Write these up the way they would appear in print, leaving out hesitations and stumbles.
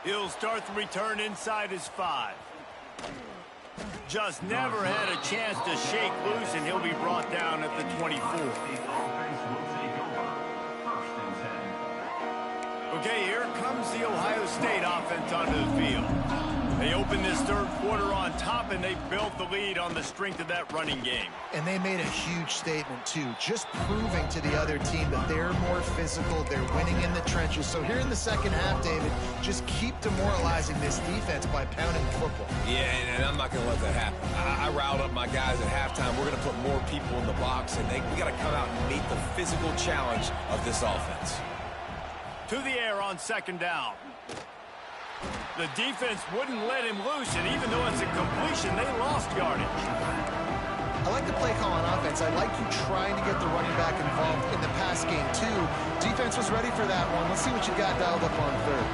He'll start the return inside his 5. Just never had a chance to shake loose, and he'll be brought down at the 24. Okay, here comes the Ohio State offense onto the field. They opened this third quarter on top, and they built the lead on the strength of that running game. And they made a huge statement, too, just proving to the other team that they're more physical, they're winning in the trenches. So here in the second half, David, just keep demoralizing this defense by pounding the football. Yeah, and I'm not going to let that happen. I riled up my guys at halftime. We're going to put more people in the box, and we got to come out and meet the physical challenge of this offense. To the air on second down. The defense wouldn't let him loose, and even though it's a completion, they lost yardage. I like the play call on offense. I like you trying to get the running back involved in the pass game, too. Defense was ready for that one. Let's see what you got dialed up on third.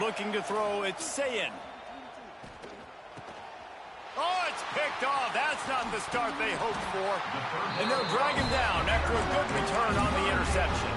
Looking to throw, it's Sayin. Oh, it's picked off. That's not the start they hoped for. And they'll drag him down after a good return on the interception.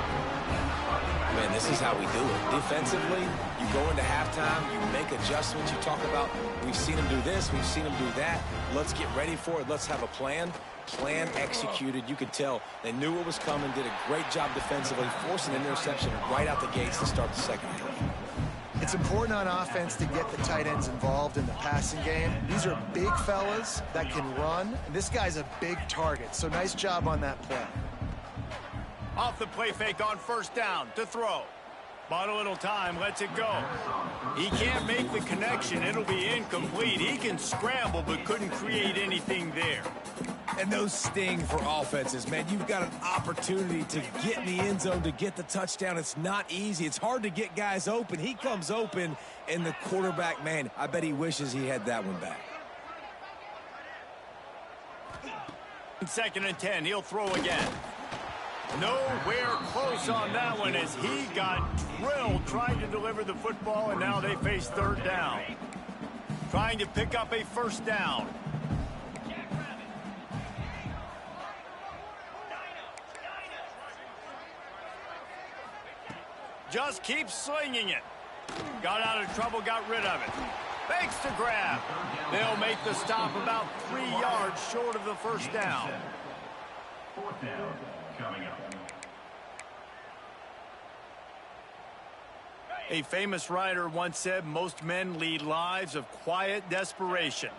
Man, this is how we do it. Defensively, you go into halftime, you make adjustments. You talk about, we've seen them do this, we've seen them do that. Let's get ready for it. Let's have a plan. Plan executed. You could tell they knew what was coming, did a great job defensively, forcing an interception right out the gates to start the second half. It's important on offense to get the tight ends involved in the passing game. These are big fellas that can run, and this guy's a big target, so nice job on that play. Off the play fake on first down to throw. Bought a little time, lets it go. He can't make the connection. It'll be incomplete. He can scramble, but couldn't create anything there. And those sting for offenses, man. You've got an opportunity to get in the end zone, to get the touchdown. It's not easy. It's hard to get guys open. He comes open, and the quarterback, man, I bet he wishes he had that one back. 2nd and 10, he'll throw again. Nowhere close on that one as he got drilled trying to deliver the football, and now they face third down. Trying to pick up a first down. Just keep slinging it. Got out of trouble, got rid of it. Fakes to grab. They'll make the stop about 3 yards short of the first down. Fourth down coming up. A famous writer once said, most men lead lives of quiet desperation.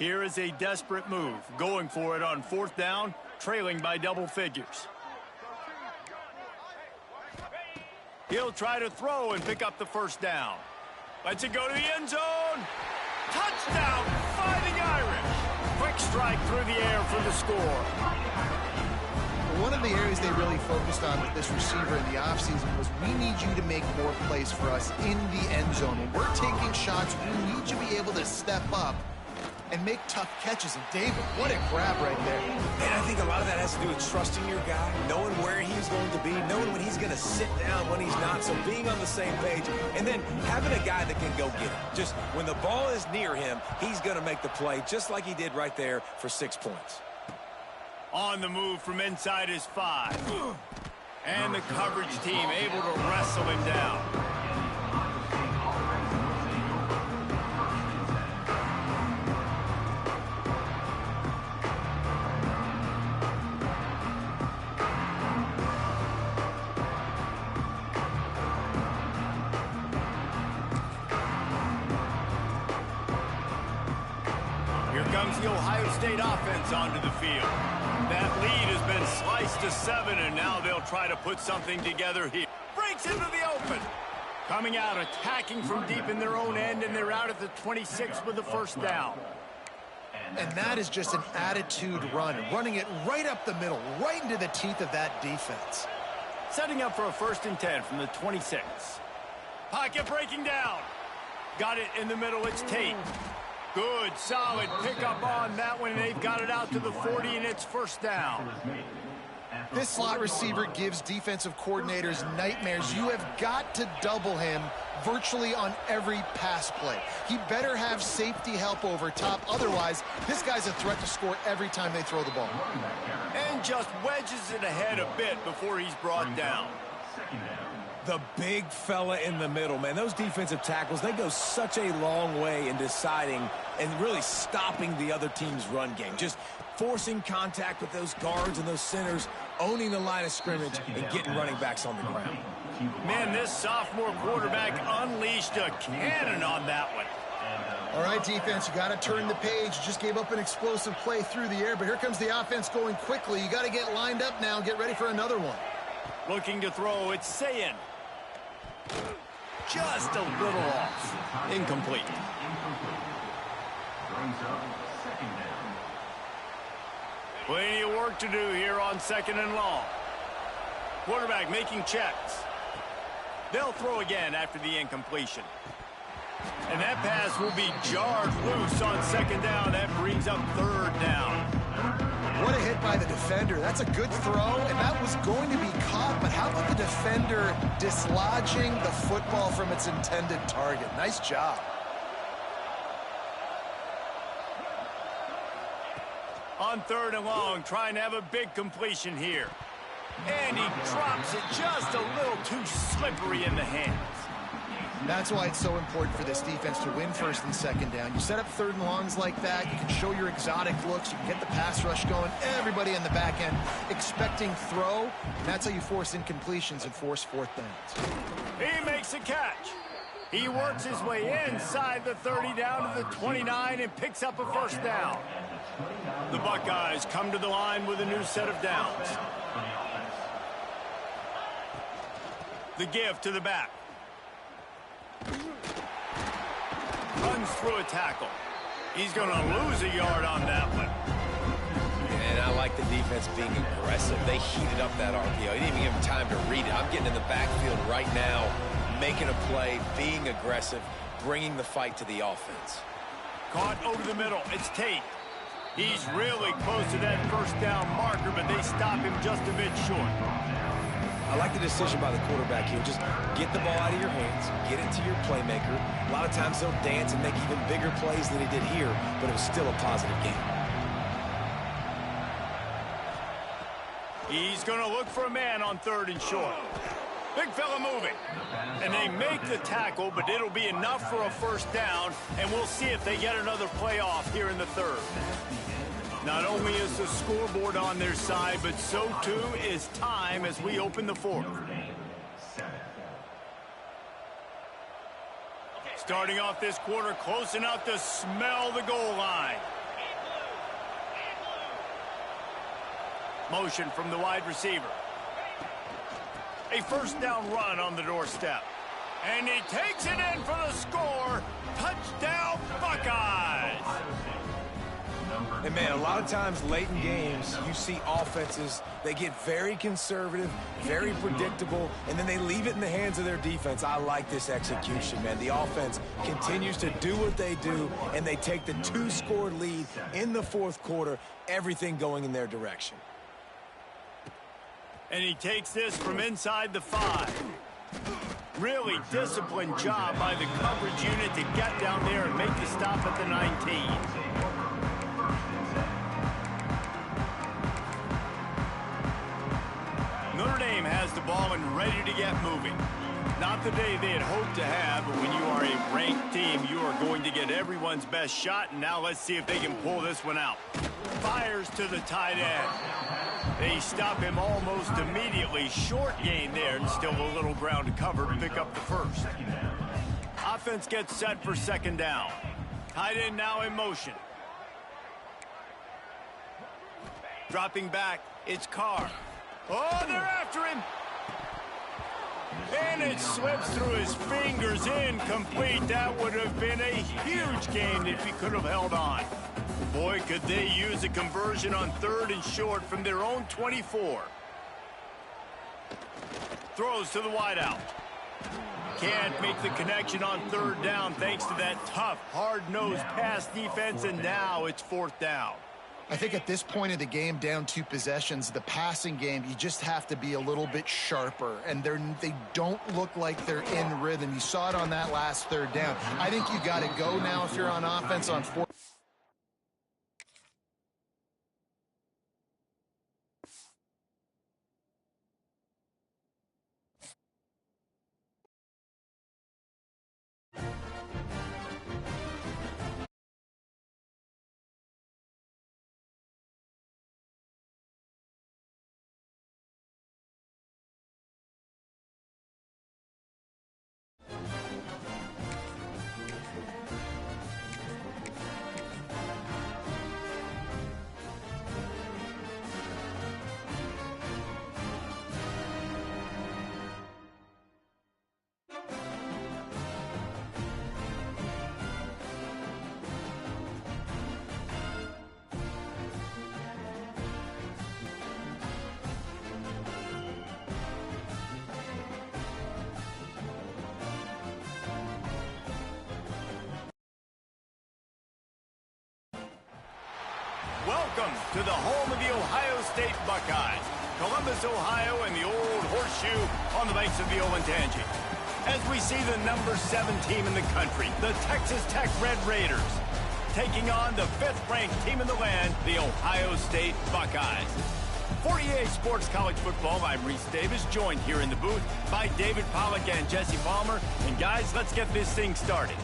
Here is a desperate move, going for it on 4th down, trailing by double figures. He'll try to throw and pick up the first down. Lets it go to the end zone. Touchdown, Fighting Irish. Quick strike through the air for the score. One of the areas they really focused on with this receiver in the offseason was, we need you to make more plays for us in the end zone. When we're taking shots, we need you to be able to step up and make tough catches. And David, what a grab right there. And I think a lot of that has to do with trusting your guy, knowing where he's going to be, knowing when he's going to sit down, when he's not. So being on the same page, and then having a guy that can go get it. Just when the ball is near him, he's going to make the play, just like he did right there for 6 points. On the move from inside his 5. And the coverage team able to wrestle him down. Here comes the Ohio State offense onto the field. That lead has been sliced to 7, and now they'll try to put something together here. Breaks into the open. Coming out, attacking from deep in their own end, and they're out at the 26 with the first down. And that is just an attitude run, running it right up the middle, right into the teeth of that defense. Setting up for a 1st and 10 from the 26. Pocket breaking down. Got it in the middle, it's Tate. Good, solid pickup on that one. They've got it out to the 40, and it's first down. This slot receiver gives defensive coordinators nightmares. You have got to double him virtually on every pass play. He better have safety help over top. Otherwise, this guy's a threat to score every time they throw the ball. And just wedges it ahead a bit before he's brought down. Second down. The big fella in the middle, man. Those defensive tackles, they go such a long way in deciding and really stopping the other team's run game. Just forcing contact with those guards and those centers, owning the line of scrimmage, and getting running backs on the ground. Man, this sophomore quarterback unleashed a cannon on that one. All right, defense, you got to turn the page. You just gave up an explosive play through the air, but here comes the offense going quickly. You got to get lined up now and get ready for another one. Looking to throw, it's Sayin. Just a little off. Incomplete. Brings up second down. Plenty of work to do here on 2nd and long. Quarterback making checks. They'll throw again after the incompletion. And that pass will be jarred loose on 2nd down. That brings up 3rd down. What a hit by the defender. That's a good throw, and that was going to be caught, but how about the defender dislodging the football from its intended target? Nice job. On 3rd and long, trying to have a big completion here. And he drops it just a little too slippery in the hands. That's why it's so important for this defense to win 1st and 2nd down. You set up 3rd and longs like that, you can show your exotic looks, you can get the pass rush going, everybody in the back end expecting throw, and that's how you force incompletions and force 4th downs. He makes a catch. He works his way inside the 30 down to the 29 and picks up a 1st down. The Buckeyes come to the line with a new set of downs. The give to the back. Runs through a tackle. He's going to lose a yard on that one. And I like the defense being aggressive. They heated up that RPO. He didn't even give him time to read it. I'm getting in the backfield right now, making a play, being aggressive, bringing the fight to the offense. Caught over the middle. It's Tate. He's really close to that 1st down marker, but they stop him just a bit short. I like the decision by the quarterback here. Just get the ball out of your hands, get it to your playmaker. A lot of times they'll dance and make even bigger plays than he did here, but it was still a positive game. He's going to look for a man on 3rd and short. Big fella moving. And they make the tackle, but it'll be enough for a 1st down, and we'll see if they get another play off here in the 3rd. Not only is the scoreboard on their side, but so too is time as we open the 4th. Starting off this quarter close enough to smell the goal line. Motion from the wide receiver. A 1st down run on the doorstep. And he takes it in for the score. Touchdown, Buckeyes! And, man, a lot of times late in games, you see offenses, they get very conservative, very predictable, and then they leave it in the hands of their defense. I like this execution, man. The offense continues to do what they do, and they take the 2-score lead in the 4th quarter, everything going in their direction. And he takes this from inside the 5. Really disciplined job by the coverage unit to get down there and make the stop at the 19. Notre Dame has the ball and ready to get moving. Not the day they had hoped to have, but when you are a ranked team, you are going to get everyone's best shot, and now let's see if they can pull this one out. Fires to the tight end. They stop him almost immediately. Short gain there, and still a little ground to cover to pick up the 1st. Offense gets set for 2nd down. Tight end now in motion. Dropping back, it's Carr. Oh, they're after him. And it slips through his fingers, incomplete. That would have been a huge gain if he could have held on. Boy, could they use a conversion on 3rd and short from their own 24. Throws to the wideout. Can't make the connection on 3rd down thanks to that tough, hard-nosed pass defense, and now it's 4th down. I think at this point of the game, down 2 possessions, the passing game, you just have to be a little bit sharper, and they don't look like they're in rhythm. You saw it on that last 3rd down. I think you got to go now if you're on offense on 4th. Welcome to the home of the Ohio State Buckeyes. Columbus, Ohio, and the old horseshoe on the banks of the Olentangy. As we see the number 7 team in the country, the Texas Tech Red Raiders, taking on the 5th-ranked team in the land, the Ohio State Buckeyes. For EA Sports College Football, I'm Reese Davis, joined here in the booth by David Pollack and Jesse Palmer. And guys, let's get this thing started.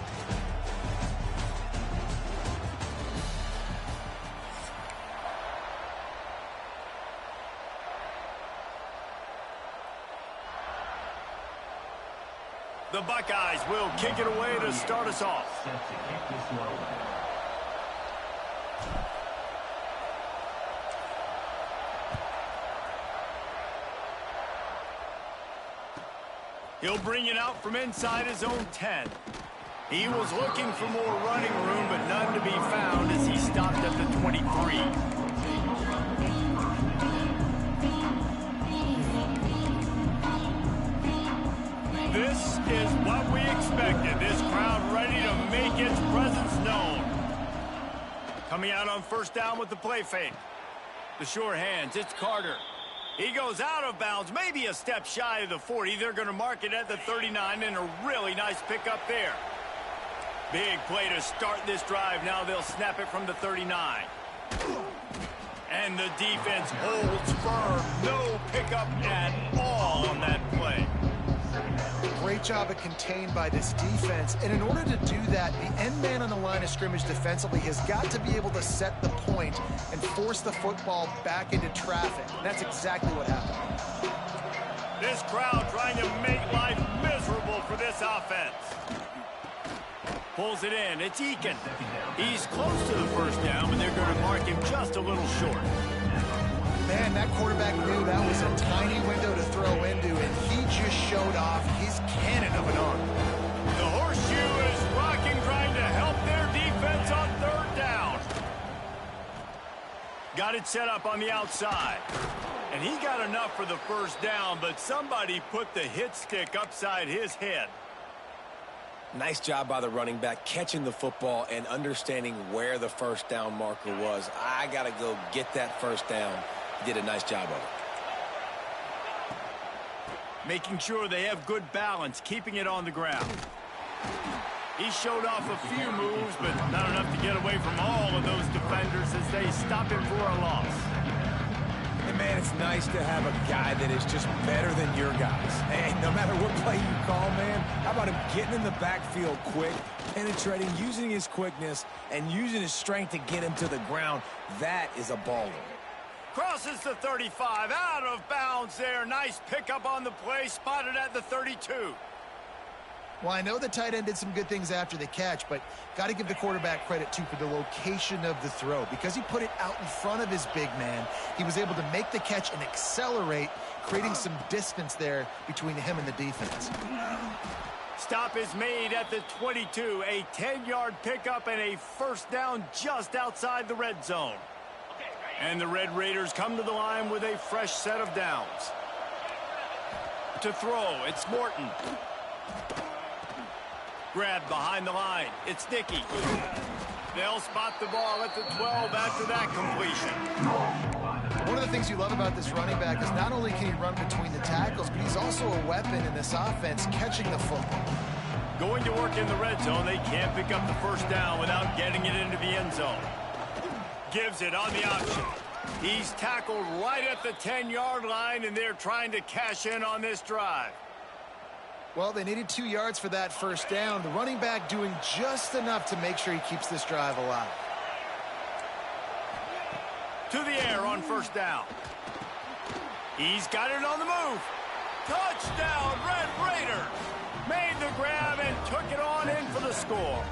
The Buckeyes will kick it away to start us off. Set to kick this one away. He'll bring it out from inside his own 10. He was looking for more running room, but none to be found as he stopped at the 23. This is what we expected. This crowd ready to make its presence known. Coming out on first down with the play fake. The sure hands, it's Carter. He goes out of bounds, maybe a step shy of the 40. They're going to mark it at the 39, and a really nice pickup there. Big play to start this drive. Now they'll snap it from the 39. And the defense holds firm. No pickup at all on that play. Great job of contained by this defense. And in order to do that, the end man on the line of scrimmage defensively has got to be able to set the point and force the football back into traffic. And that's exactly what happened. This crowd trying to make life miserable for this offense. Pulls it in. It's Eakin. He's close to the first down, but they're going to mark him just a little short. Man, that quarterback knew that was a tiny window to throw into, and he just showed off his cannon of an arm. The horseshoe is rocking, trying to help their defense on third down. Got it set up on the outside. And he got enough for the first down, but somebody put the hit stick upside his head. Nice job by the running back, catching the football and understanding where the first down marker was. I got to go get that first down. He did a nice job of it. Making sure they have good balance, keeping it on the ground. He showed off a few moves, but not enough to get away from all of those defenders as they stop him for a loss. And man, it's nice to have a guy that is just better than your guys. Hey, no matter what play you call, man, how about him getting in the backfield quick, penetrating, using his quickness, and using his strength to get him to the ground. That is a baller. Crosses the 35, out of bounds there. Nice pickup on the play, spotted at the 32. Well, I know the tight end did some good things after the catch, but got to give the quarterback credit, too, for the location of the throw. Because he put it out in front of his big man, he was able to make the catch and accelerate, creating some distance there between him and the defense. Stop is made at the 22, a 10-yard pickup and a first down just outside the red zone. And the Red Raiders come to the line with a fresh set of downs. To throw, it's Morton. Grabbed behind the line, it's Dickey. They'll spot the ball at the 12 after that completion. One of the things you love about this running back is not only can he run between the tackles, but he's also a weapon in this offense, catching the football. Going to work in the red zone, they can't pick up the first down without getting it into the end zone. Gives it on the option. He's tackled right at the 10-yard line, and they're trying to cash in on this drive. Well, they needed 2 yards for that first down. The running back doing just enough to make sure he keeps this drive alive. To the air on first down. He's got it on the move. Touchdown, Red Raiders. Made the grab and took it on in for the score.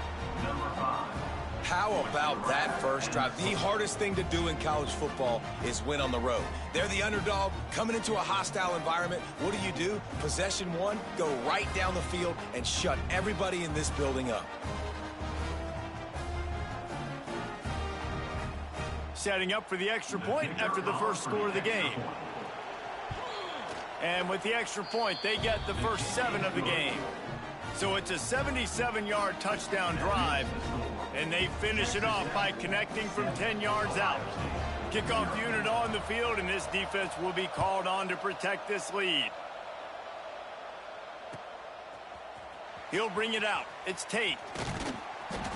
How about that first drive? The hardest thing to do in college football is win on the road. They're the underdog coming into a hostile environment. What do? Possession one, go right down the field and shut everybody in this building up. Setting up for the extra point after the first score of the game. And with the extra point, they get the first 7 of the game. So it's a 77-yard touchdown drive, and they finish it off by connecting from 10 yards out. Kickoff unit on the field, and this defense will be called on to protect this lead. He'll bring it out. It's Tate.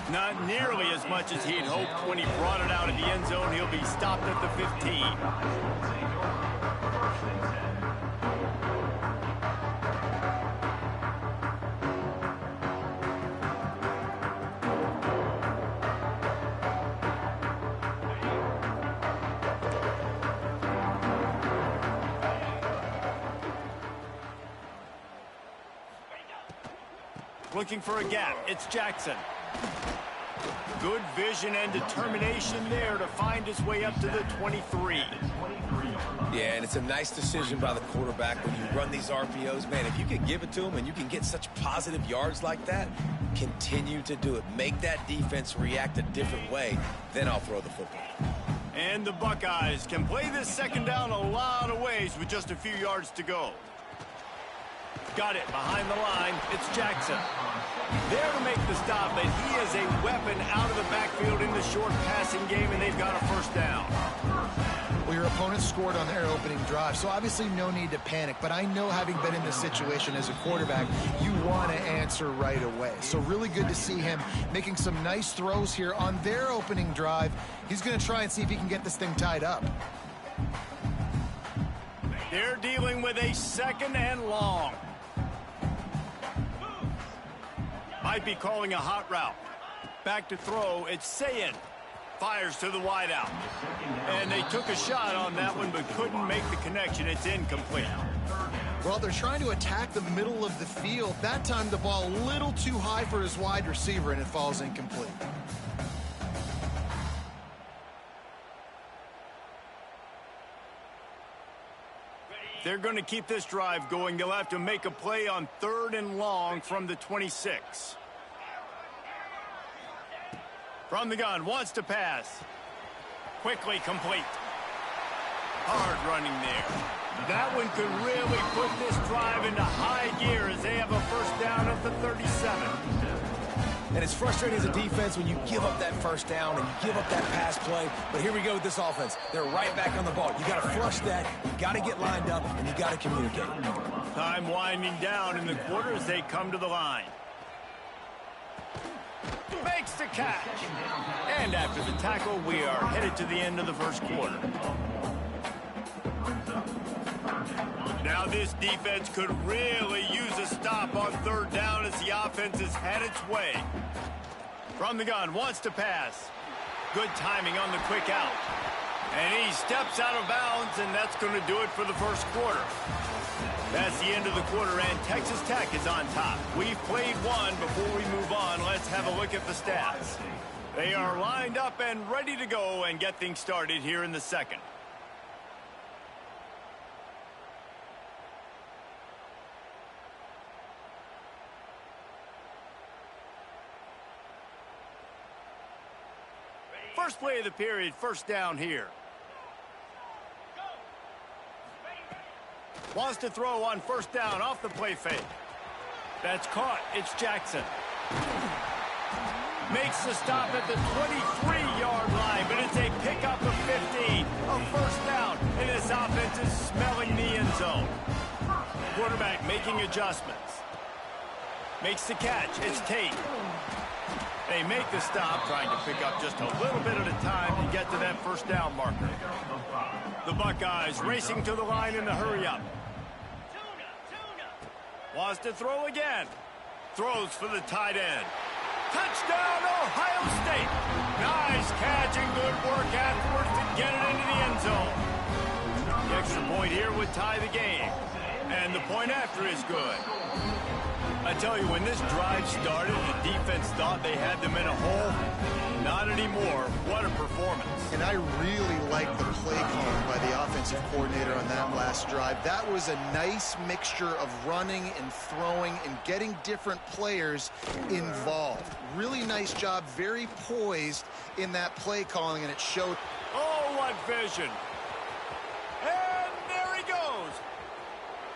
Not nearly as much as he'd hoped when he brought it out of the end zone. He'll be stopped at the 15. Looking for a gap. It's Jackson. Good vision and determination there to find his way up to the 23. Yeah, and it's a nice decision by the quarterback when you run these RPOs. Man, if you can give it to him and you can get such positive yards like that, continue to do it. Make that defense react a different way, then I'll throw the football. And the Buckeyes can play this second down a lot of ways with just a few yards to go. Got it behind the line. It's Jackson. There to make the stop, but he is a weapon out of the backfield in the short passing game, and they've got a first down. Well, your opponent scored on their opening drive, so obviously no need to panic. But I know, having been in this situation as a quarterback, you want to answer right away. So really good to see him making some nice throws here on their opening drive. He's going to try and see if he can get this thing tied up. They're dealing with a second and long. Might be calling a hot route. Back to throw, it's Sayin. Fires to the wideout. And they took a shot on that one, but couldn't make the connection. It's incomplete. Well, they're trying to attack the middle of the field. That time the ball a little too high for his wide receiver, and it falls incomplete. They're going to keep this drive going. They'll have to make a play on 3rd and long from the 26. From the gun, wants to pass. Quickly complete. Hard running there. That one could really put this drive into high gear as they have a first down at the 37. And it's frustrating as a defense when you give up that first down and you give up that pass play. But here we go with this offense. They're right back on the ball. You got to flush that. You got to get lined up, and you got to communicate. Time winding down in the quarter as they come to the line. Makes the catch. And after the tackle, we are headed to the end of the first quarter. Now this defense could really use a stop on 3rd down as the offense has had its way. From the gun, wants to pass. Good timing on the quick out. And he steps out of bounds, and that's going to do it for the first quarter. That's the end of the quarter, and Texas Tech is on top. We've played one. Before we move on, let's have a look at the stats. They are lined up and ready to go and get things started here in the second. First play of the period, first down here. Wants to throw on first down off the play fake. That's caught. It's Jackson. Makes the stop at the 23-yard line, but it's a pickup of 15. A first down, and this offense is smelling the end zone. Quarterback making adjustments. Makes the catch. It's Tate. They make the stop, trying to pick up just a little bit at a time to get to that first down marker. The Buckeyes racing to the line in the hurry-up. Wants to throw again. Throws for the tight end. Touchdown, Ohio State. Nice catch and good work afterwards to get it into the end zone. The extra point here would tie the game. And the point after is good. I tell you, when this drive started, the defense thought they had them in a hole. Not anymore. What a performance. And I really like the play calling by the offensive coordinator on that last drive. That was a nice mixture of running and throwing and getting different players involved. Really nice job, very poised in that play calling, and it showed. Oh, what vision. And there he goes.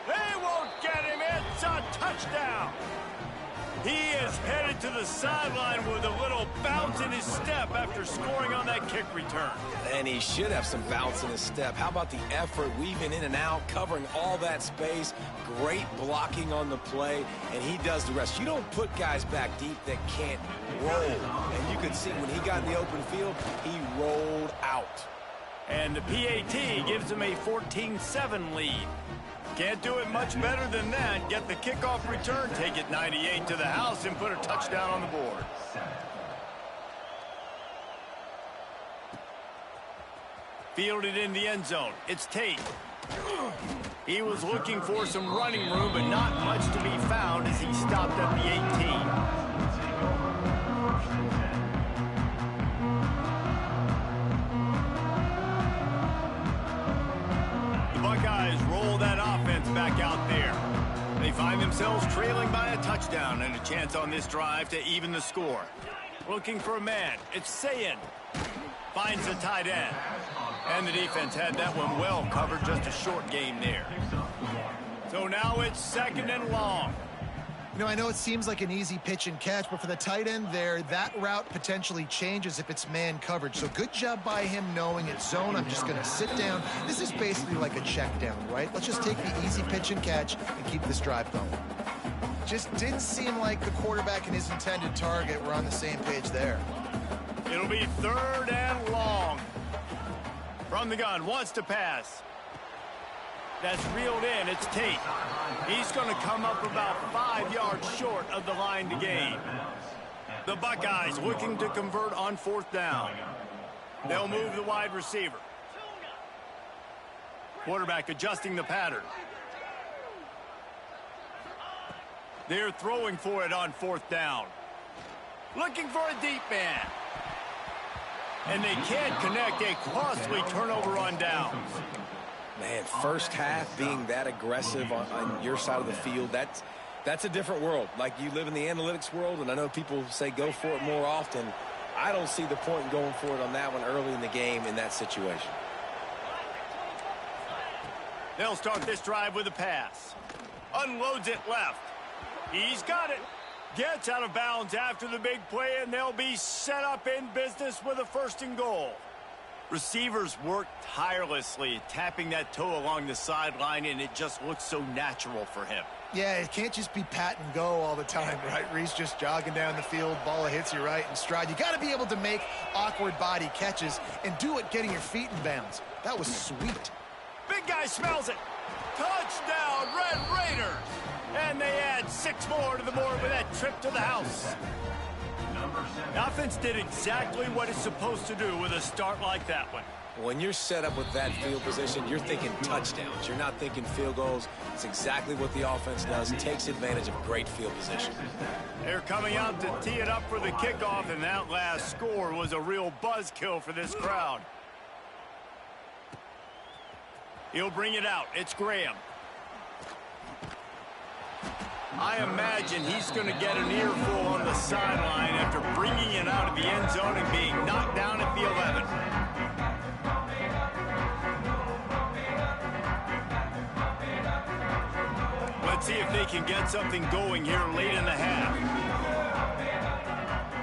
They won't get him. It's a touchdown. He is headed to the sideline with a little bounce in his step after scoring on that kick return. And he should have some bounce in his step. How about the effort, weaving in and out, covering all that space, great blocking on the play, and he does the rest. You don't put guys back deep that can't roll. And you could see when he got in the open field, he rolled out. And the PAT gives him a 14-7 lead. Can't do it much better than that. Get the kickoff return, take it 98 to the house, and put a touchdown on the board. Fielded in the end zone. It's Tate. He was looking for some running room, but not much to be found as he stopped at the 18. Buckeyes roll that offense back out there. They find themselves trailing by a touchdown and a chance on this drive to even the score. Looking for a man. It's Sayin. Finds the tight end. And the defense had that one well covered. Just a short game there. So now it's 2nd and long. You know, I know it seems like an easy pitch and catch, but for the tight end there, that route potentially changes if it's man coverage. So good job by him knowing it's zone. I'm just going to sit down. This is basically like a check down, right? Let's just take the easy pitch and catch and keep this drive going. Just didn't seem like the quarterback and his intended target were on the same page there. It'll be 3rd and long. From the gun, wants to pass. That's reeled in. It's Tate. He's going to come up about 5 yards short of the line to gain. The Buckeyes looking to convert on 4th down. They'll move the wide receiver. Quarterback adjusting the pattern. They're throwing for it on 4th down. Looking for a deep man. And they can't connect. A costly turnover on downs. Man, first half being that aggressive on your side of the field, that's a different world. Like, you live in the analytics world, and I know people say go for it more often. I don't see the point in going for it on that one early in the game in that situation. They'll start this drive with a pass. Unloads it left. He's got it. Gets out of bounds after the big play, and they'll be set up in business with a 1st and goal. Receivers work tirelessly, tapping that toe along the sideline, and it just looks so natural for him. Yeah, it can't just be pat and go all the time, right? Reese just jogging down the field, ball hits you right in stride. You got to be able to make awkward body catches and do it getting your feet in bounds. That was sweet. Big guy smells it. Touchdown, Red Raiders! And they add 6 more to the board with that trip to the house. The offense did exactly what it's supposed to do with a start like that one. When you're set up with that field position, you're thinking touchdowns. You're not thinking field goals. It's exactly what the offense does. Takes advantage of great field position. They're coming out to tee it up for the kickoff, and that last score was a real buzzkill for this crowd. He'll bring it out. It's Graham. I imagine he's going to get an earful on the sideline after bringing it out of the end zone and being knocked down at the 11. Let's see if they can get something going here late in the half.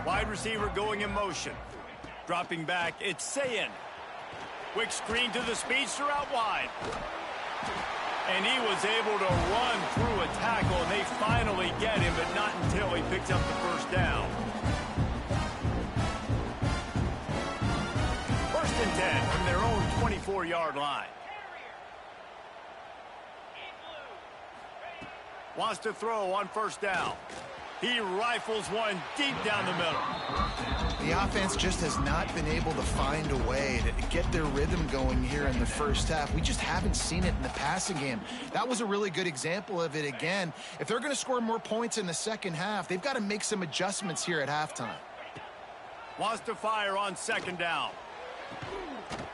Wide receiver going in motion. Dropping back, it's Sayin. Quick screen to the speedster out wide. And he was able to run through a tackle, and they finally get him, but not until he picks up the 1st down. 1st and 10 from their own 24-yard line. Wants to throw on 1st down. He rifles one deep down the middle. The offense just has not been able to find a way to get their rhythm going here in the 1st half. We just haven't seen it in the passing game. That was a really good example of it again. If they're going to score more points in the 2nd half, they've got to make some adjustments here at halftime. Wants to fire on 2nd down.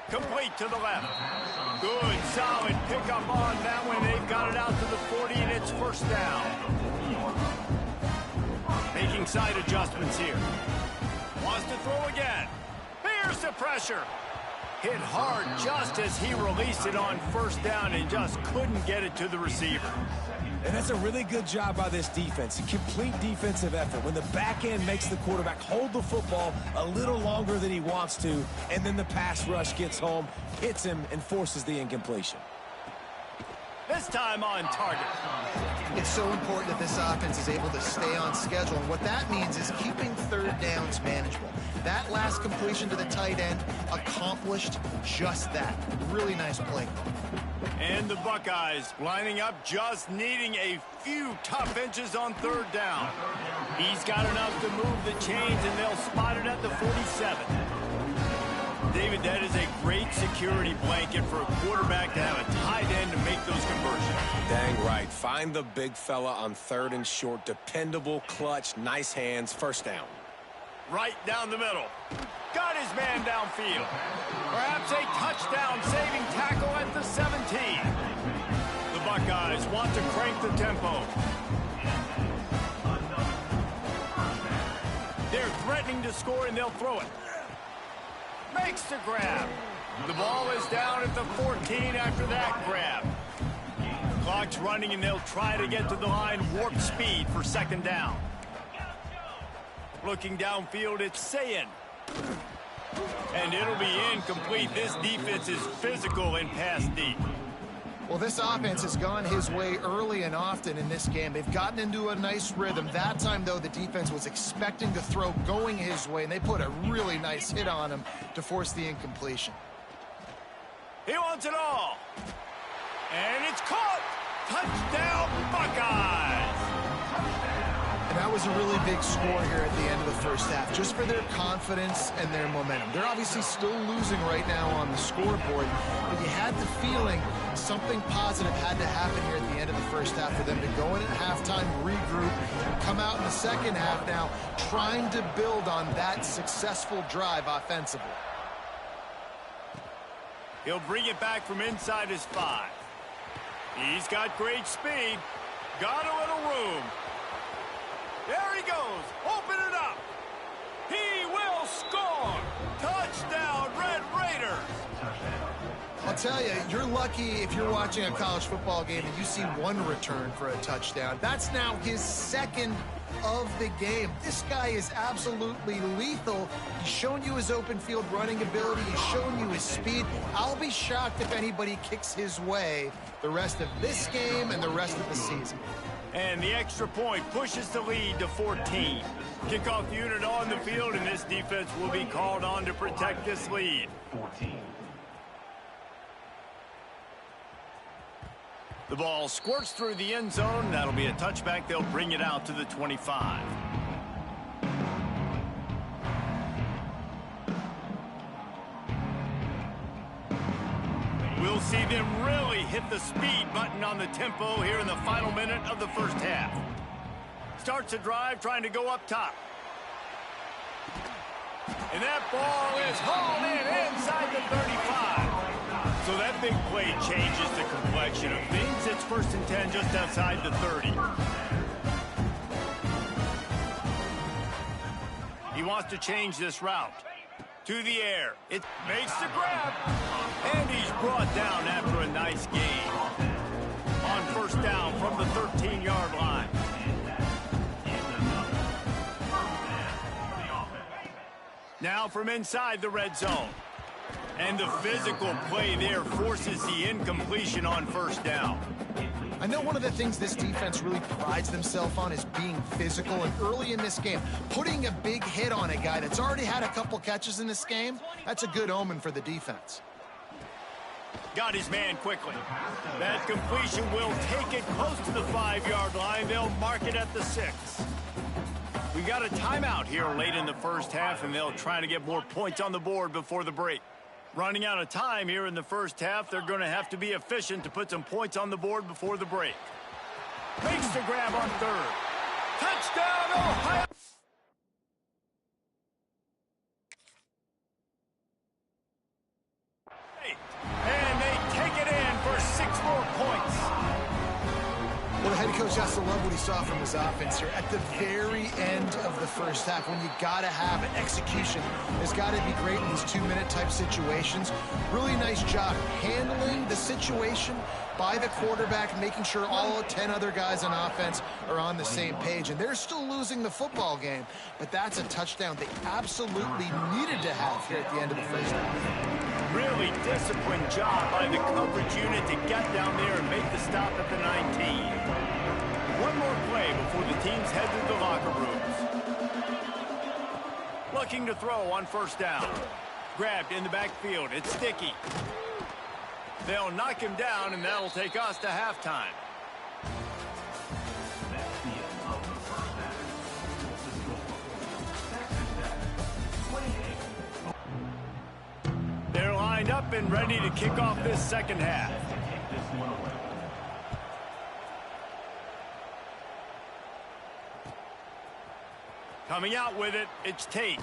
Complete to the left. Good, solid pickup on that one. They've got it out to the 40, and it's 1st down. Making side adjustments here. Wants to throw again. Here's the pressure. Hit hard just as he released it on first down and just couldn't get it to the receiver. And that's a really good job by this defense. A complete defensive effort. When the back end makes the quarterback hold the football a little longer than he wants to, and then the pass rush gets home, hits him, and forces the incompletion. This time on target. It's so important that this offense is able to stay on schedule. And what that means is keeping third downs manageable. That last completion to the tight end accomplished just that. Really nice play. And the Buckeyes lining up, just needing a few tough inches on third down. He's got enough to move the chains, and they'll spot it at the 47. David, that is a great security blanket for a quarterback to have a tight end to make those conversions. Dang right. Find the big fella on third and short. Dependable, clutch, nice hands, first down. Right down the middle. Got his man downfield. Perhaps a touchdown-saving tackle at the 17. The Buckeyes want to crank the tempo. They're threatening to score, and they'll throw it. Makes the grab. The ball is down at the 14 after that grab. Clock's running, and they'll try to get to the line warp speed for second down. Looking downfield, it's Sayin. And it'll be incomplete. This defense is physical and pass deep. Well, this offense has gone his way early and often in this game. They've gotten into a nice rhythm. That time, though, the defense was expecting to throw going his way, and they put a really nice hit on him to force the incompletion. He wants it all. And it's caught. Touchdown, Buckeyes. And that was a really big score here at the end of the first half, just for their confidence and their momentum. They're obviously still losing right now on the scoreboard, but you had the feeling something positive had to happen here at the end of the first half for them to go in at halftime, regroup, and come out in the second half now trying to build on that successful drive offensively. He'll bring it back from inside his 5. He's got great speed. Got a little room. There he goes. Open it up. He will score. Touchdown, Red Raiders. I'll tell you, you're lucky if you're watching a college football game and you see one return for a touchdown. That's now his second of the game. This guy is absolutely lethal. He's shown you his open field running ability. He's shown you his speed. I'll be shocked if anybody kicks his way the rest of this game and the rest of the season. And the extra point pushes the lead to 14. Kickoff unit on the field, and this defense will be called on to protect this lead. 14. The ball squirts through the end zone. That'll be a touchback. They'll bring it out to the 25. We'll see them really hit the speed button on the tempo here in the final minute of the first half. Starts a drive trying to go up top. And that ball is hauled in inside the 35. So that big play changes the complexion of things. It's 1st and 10 just outside the 30. He wants to change this route. To the air. It makes the grab. And he's brought down after a nice gain. On first down from the 13-yard line. Now from inside the red zone. And the physical play there forces the incompletion on first down. I know one of the things this defense really prides themselves on is being physical, and early in this game, putting a big hit on a guy that's already had a couple catches in this game, that's a good omen for the defense. Got his man quickly. That completion will take it close to the 5-yard line. They'll mark it at the 6. We got a timeout here late in the first half, and they'll try to get more points on the board before the break. Running out of time here in the first half, they're going to have to be efficient to put some points on the board before the break. Makes the grab on third. Touchdown, Ohio! And they take it in for 6 more points. Well, the head coach has to love what he saw from his offense here at the very end of the first half, when you got to have an execution. It's got to be great in these 2-minute type situations. Really nice job handling the situation by the quarterback, making sure all 10 other guys on offense are on the same page. And they're still losing the football game, but that's a touchdown they absolutely needed to have here at the end of the first half. Really disciplined job by the coverage unit to get down there and make the stop at the 19. One more play before the teams head to the locker rooms. Looking to throw on first down. Grabbed in the backfield. It's Sticky. They'll knock him down, and that'll take us to halftime. That's the end of the first half. The score. Second down. 28. They're lined up and ready to kick off this second half. Take this one away. Coming out with it, it's Tate.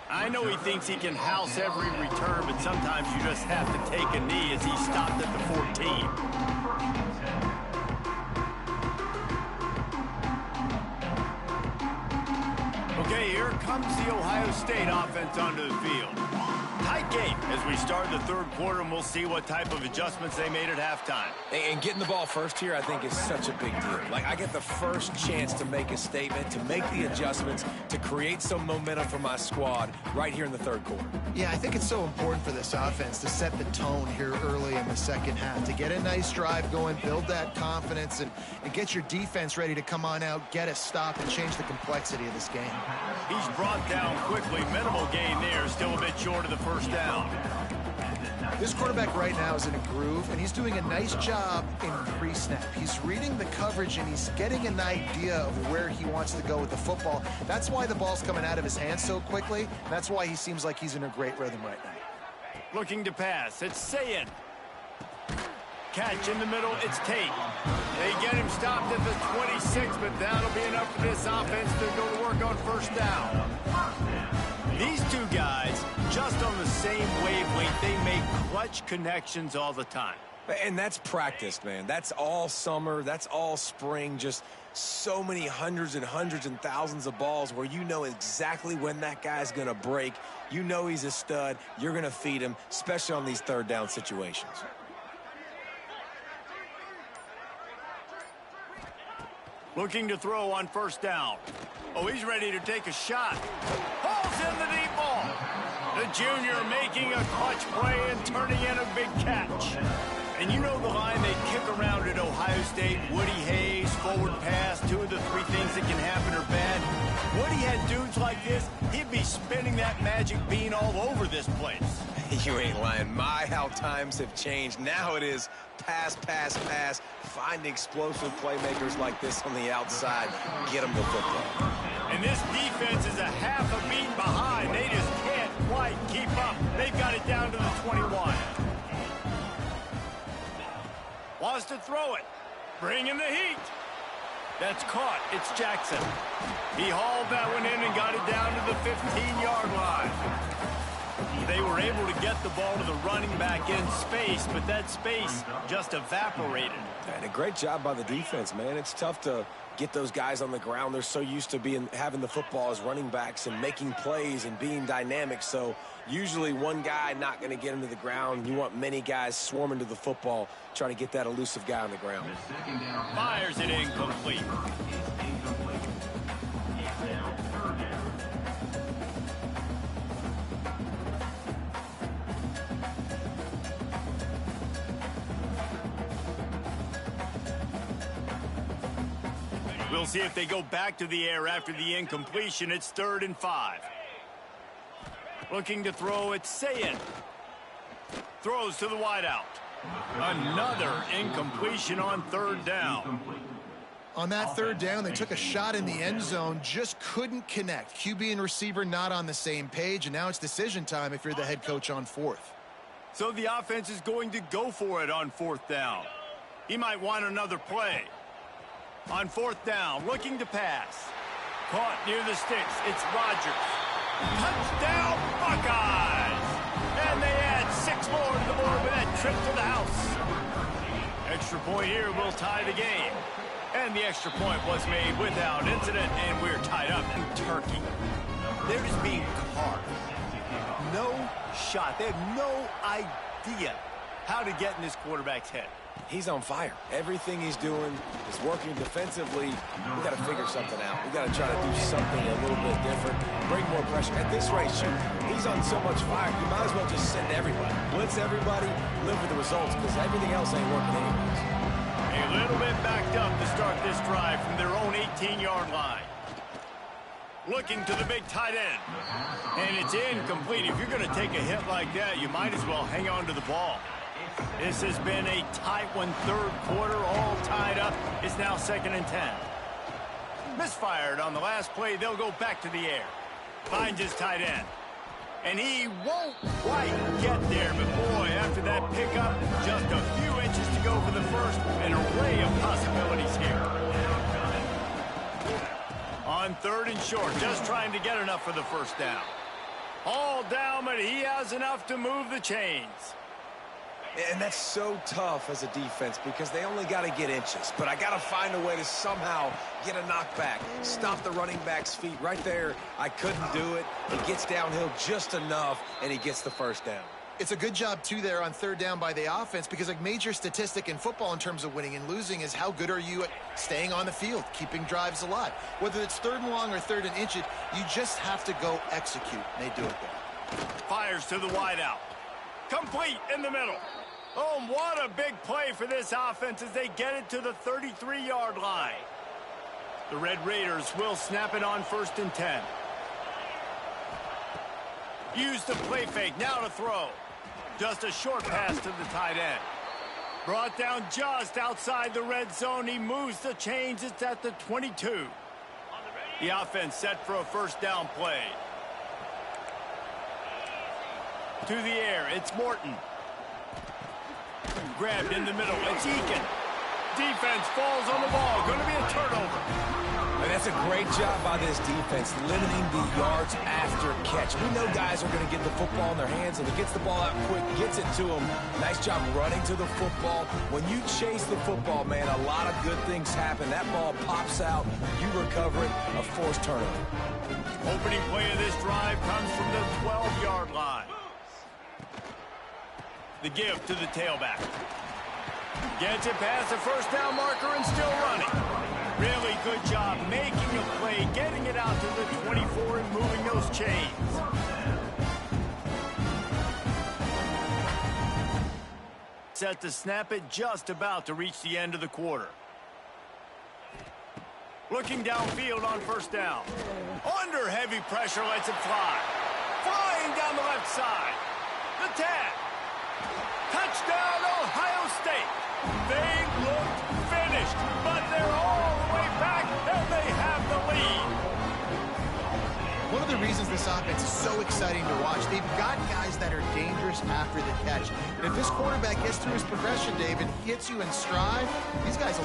I know he thinks he can house every return, but sometimes you just have to take a knee as he stopped at the 14. Okay, here comes the Ohio State offense onto the field. Tight game as we start the third quarter, and we'll see what type of adjustments they made at halftime. And getting the ball first here, I think, is such a big deal. Like, I get the first chance to make a statement, to make the adjustments, to create some momentum for my squad right here in the third quarter. Yeah, I think it's so important for this offense to set the tone here early in the second half, to get a nice drive going, build that confidence, and get your defense ready to come on out, get a stop, and change the complexity of this game. He's brought down quickly. Minimal gain there, still a bit short of the first down. This quarterback right now is in a groove, and he's doing a nice job in pre-snap. He's reading the coverage, and he's getting an idea of where he wants to go with the football. That's why the ball's coming out of his hands so quickly. That's why he seems like he's in a great rhythm right now. Looking to pass. It's Sayin. Catch in the middle. It's Tate. They get him stopped at the 26, but that'll be enough for this offense to go to work on first down. These two guys, just on the same wavelength, they make clutch connections all the time. And that's practiced, man. That's all summer. That's all spring. Just so many hundreds and hundreds and thousands of balls where you know exactly when that guy's going to break. You know he's a stud. You're going to feed him, especially on these third down situations. Looking to throw on first down. Oh, he's ready to take a shot. Hauls in the deep ball. The junior making a clutch play and turning in a big catch. And you know the line they kick around at Ohio State. Woody Hayes, forward pass, 2 of the 3 things that can happen are bad. Woody had dudes like this, he'd be spinning that magic bean all over this place. You ain't lying. My, how times have changed. Now it is pass, pass, pass. Find explosive playmakers like this on the outside. Get them the football. And this defense is a half a beat behind. They just can't quite keep up. They've got it down to the 21. Wants to throw it. Bring in the heat. That's caught. It's Jackson. He hauled that one in and got it down to the 15-yard line. They were able to get the ball to the running back in space, but that space just evaporated. And a great job by the defense, man. It's tough to get those guys on the ground. They're so used to having the football as running backs and making plays and being dynamic. So usually one guy not going to get him to the ground. You want many guys swarming to the football, trying to get that elusive guy on the ground. Fires it incomplete. We'll see if they go back to the air after the incompletion. It's 3rd and 5. Looking to throw, it's Sayin. Throws to the wideout. Another incompletion on 3rd down. On that 3rd down, they took a shot in the end zone, just couldn't connect. QB and receiver not on the same page, and now it's decision time if you're the head coach on 4th. So the offense is going to go for it on 4th down. He might want another play. On 4th down, looking to pass. Caught near the sticks. It's Rodgers. Touchdown, Buckeyes! And they add 6 more to the board with that trip to the house. Extra point here will tie the game. And the extra point was made without incident, and we're tied up. Turkey. They're just being carved. No shot. They have no idea how to get in this quarterback's head. He's on fire. Everything he's doing is working defensively. We got to figure something out. We got to try to do something a little bit different. Bring more pressure. At this rate, shoot, he's on so much fire, you might as well just send everybody. Blitz everybody, live with the results, because everything else ain't working anyways. A little bit backed up to start this drive from their own 18-yard line. Looking to the big tight end. And it's incomplete. If you're going to take a hit like that, you might as well hang on to the ball. This has been a tight one, third quarter, all tied up. It's now 2nd and 10. Misfired on the last play. They'll go back to the air. Finds his tight end. And he won't quite get there, but boy, after that pickup, just a few inches to go for the first. An array of possibilities here. On 3rd and short, just trying to get enough for the first down. All down, but he has enough to move the chains. And that's so tough as a defense because they only got to get inches. But I got to find a way to somehow get a knockback, stop the running back's feet right there. I couldn't do it. He gets downhill just enough, and he gets the first down. It's a good job, too, there on 3rd down by the offense because a major statistic in football in terms of winning and losing is how good are you at staying on the field, keeping drives alive. Whether it's 3rd and long or 3rd and inches, you just have to go execute. And they do it there. Fires to the wideout. Complete in the middle. Oh, what a big play for this offense as they get it to the 33-yard line. The Red Raiders will snap it on 1st and 10. Use the play fake, now to throw. Just a short pass to the tight end. Brought down just outside the red zone. He moves the chains. It's at the 22. The offense set for a 1st down play. To the air, it's Morton. Grabbed in the middle, it's Eakin. Defense falls on the ball, going to be a turnover. And that's a great job by this defense, limiting the yards after catch. We know guys are going to get the football in their hands, and he gets the ball out quick, gets it to them. Nice job running to the football. When you chase the football, man, a lot of good things happen. That ball pops out, you recover it, a forced turnover. Opening play of this drive comes from the 12-yard line. The give to the tailback. Gets it past the 1st down marker and still running. Really good job making a play, getting it out to the 24 and moving those chains. Set to snap it, just about to reach the end of the quarter. Looking downfield on 1st down. Under heavy pressure, lets it fly. Flying down the left side. The tag. Touchdown, Ohio State. They looked finished, but they're all the way back, and they have the lead. One of the reasons this offense is so exciting to watch, they've got guys that are dangerous after the catch. And if this quarterback gets through his progression, Dave, and hits you in stride, these guys will